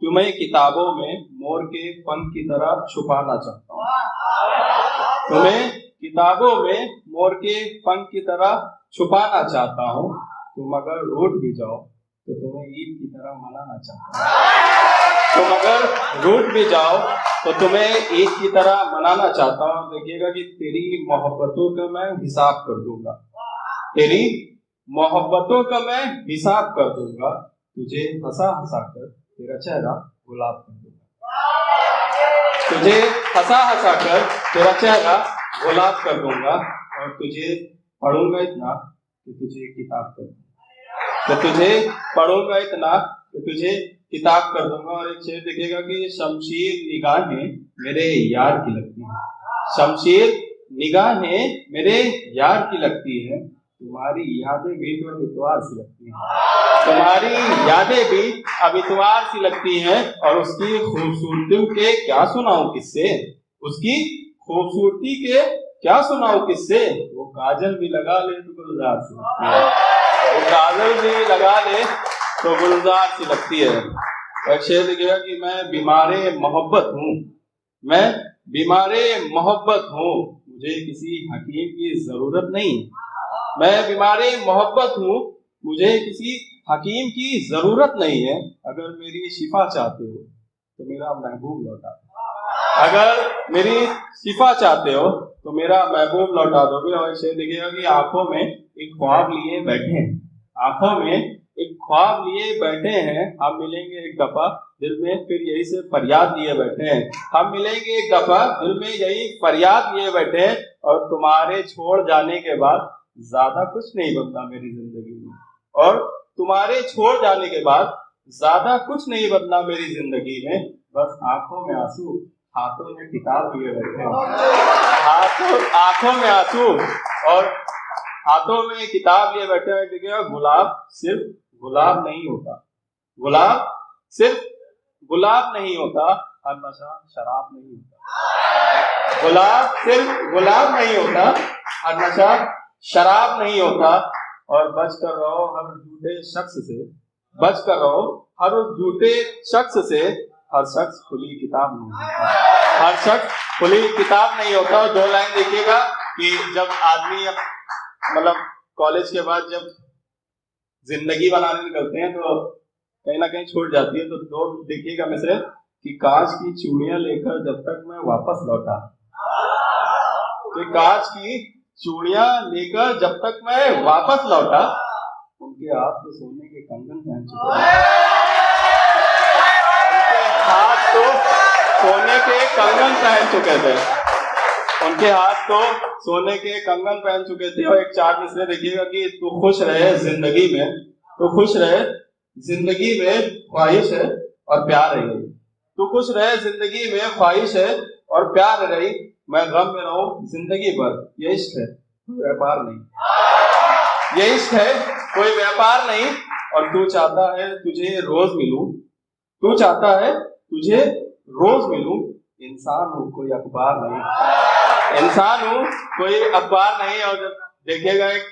तुम्हें किताबों में मोर के पंख की तरह छुपाना चाहता हूँ। तुम्हें किताबों में मोर के पंख की तरह छुपाना चाहता हूँ। तुम अगर रूठ भी जाओ तो तुम्हें ईद की तरह मनाना चाहता हूँ। तुम अगर रूठ भी जाओ तो तुम्हें ईद की तरह मनाना चाहता हूँ। देखिएगा कि तेरी मोहब्बतों का मैं हिसाब कर दूंगा, तेरी मोहब्बतों का मैं हिसाब कर दूंगा। तुझे हंसा हंसा कर तेरा चेहरा गुलाब कर दूंगा। तुझे हंसा हंसा कर तेरा चेहरा गुलाब कर दूंगा। और तुझे पढ़ूंगा इतना कि तुझे किताब कर दूंगा। तो तुझे पढ़ूंगा इतना कि तुझे किताब कर दूंगा। और एक शेर देखिएगा कि शमशीर निगाहें मेरे यार की लगती है, शमशीर निगाहें मेरे यार की लगती है। तुम्हारी यादें भी तो अब इतवार सी लगती हैं, तुम्हारी यादें भी अब इतवार सी लगती हैं। और उसकी खूबसूरती के क्या सुनाऊं किससे, उसकी खूबसूरती के क्या सुनाऊं किससे। वो काजल भी लगा ले तो गुलजार सी लगती है, वो काजल भी लगा ले तो गुलजार सी लगती है। और शेर लिखेगा कि मैं बीमारे मोहब्बत हूँ, मैं बीमारे मोहब्बत हूँ, मुझे किसी हकीम की जरूरत नहीं। मैं बीमारे मोहब्बत हूँ, मुझे किसी हकीम की जरूरत नहीं है। अगर मेरी शिफा चाहते हो तो मेरा महबूब लौटा दो, अगर मेरी शिफा चाहते हो तो मेरा महबूब लौटा दोगे। और इसे देखिएगा कि आंखों में एक ख्वाब लिए बैठे हैं, आंखों में एक ख्वाब लिए बैठे हैं। हम मिलेंगे एक दफा दिल में फिर यही से फरियाद लिए बैठे हैं, हम मिलेंगे एक दफा दिल में यही फरियाद लिए बैठे हैं। और तुम्हारे छोड़ जाने के बाद ज्यादा कुछ नहीं बदला मेरी जिंदगी में, और तुम्हारे छोड़ जाने के बाद ज्यादा कुछ नहीं बदला मेरी जिंदगी में। बस आंखों में आंसू, हाथों में किताब लिए बैठे हैं, आंखों में आंसू और हाथों में किताब लिए बैठे हैं। देखिए गुलाब सिर्फ गुलाब नहीं होता, गुलाब सिर्फ गुलाब नहीं होता, हर नशा शराब नहीं होता। गुलाब सिर्फ गुलाब नहीं होता, हर नशा शराब नहीं होता। और बच कर रहो हर झूठे शख्स से, बच कर रहो हर उस झूठे शख्स से। हर शख्स खुली किताब नहीं होता, हर शख्स खुली किताब नहीं होता। और दो लाइन देखिएगा कि जब आदमी मतलब कॉलेज के बाद जब जिंदगी बनाने निकलते हैं तो कहीं ना कहीं छूट जाती है। तो दो देखिएगा मिसरे कि कांच की चूड़ियां लेकर जब तक मैं वापस लौटा, कि कांच की चूड़ियां लेकर जब तक मैं वापस लौटा, उनके हाथ तो सोने के कंगन पहन चुके थे, उनके हाथ तो सोने के कंगन पहन चुके थे, उनके हाथ तो सोने के कंगन पहन चुके थे। और एक चार मिसरे देखिएगा कि तू खुश रहे जिंदगी में, तू खुश रहे जिंदगी में, ख्वाहिश है और प्यार है। तू खुश रहे जिंदगी में, ख्वाहिश है और प्यार रही। मैं गम में रहूं जिंदगी भर, ये इश्क है कोई व्यापार नहीं, ये इश्क है कोई व्यापार नहीं। और तू चाहता है तुझे रोज मिलूं, तू चाहता है तुझे रोज मिलूं। इंसान हूं कोई अखबार नहीं, इंसान हूं कोई अखबार नहीं। और देखिएगा एक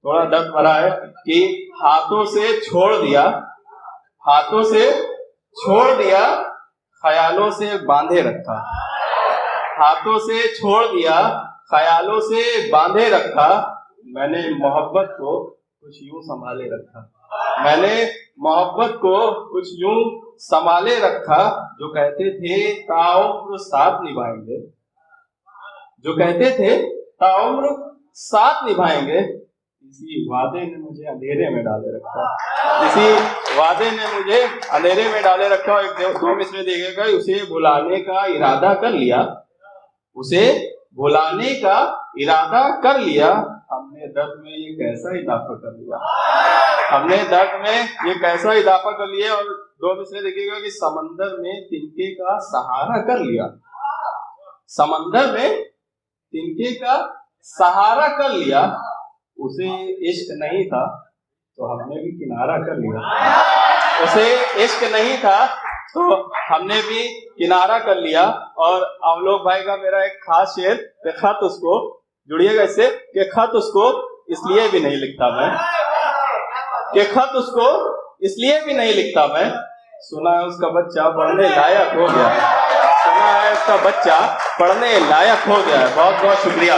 थोड़ा दर्द भरा है कि हाथों से छोड़ दिया, हाथों से छोड़ दिया, ख्यालों से बांधे रखा, हाथों से छोड़ दिया, ख्यालों से बांधे रखा। मैंने मोहब्बत को कुछ यूं संभाले रखा, मैंने मोहब्बत को कुछ यूं संभाले रखा। जो कहते थे ताउम्र साथ निभाएंगे, जो कहते थे ताउम्र साथ निभाएंगे, इसी वादे ने मुझे अंधेरे में डाले रखा, इसी वादे ने मुझे अंधेरे में डाले रखा। एक दो मिसरे देखेगा, उसे बुलाने का इरादा कर लिया, उसे बुलाने का इरादा कर लिया। हमने दर्द में ये कैसा इजाफा कर लिया, हमने दर्द में ये कैसा इजाफा कर लिया। और दो मिसरे देखिएगा कि समंदर में तिनके का सहारा कर लिया, समंदर में तिनके का सहारा कर लिया। उसे इश्क नहीं था तो हमने भी किनारा कर लिया, उसे इश्क नहीं था तो हमने भी किनारा कर लिया। और अवलोक भाई का मेरा एक खास शेर कि खत उसको, जुड़िएगा इससे, कि खत उसको इसलिए भी नहीं लिखता मैं, कि खत उसको इसलिए भी नहीं लिखता मैं सुना है उसका बच्चा पढ़ने लायक हो गया है। सुना है उसका बच्चा पढ़ने लायक हो गया है। बहुत बहुत शुक्रिया।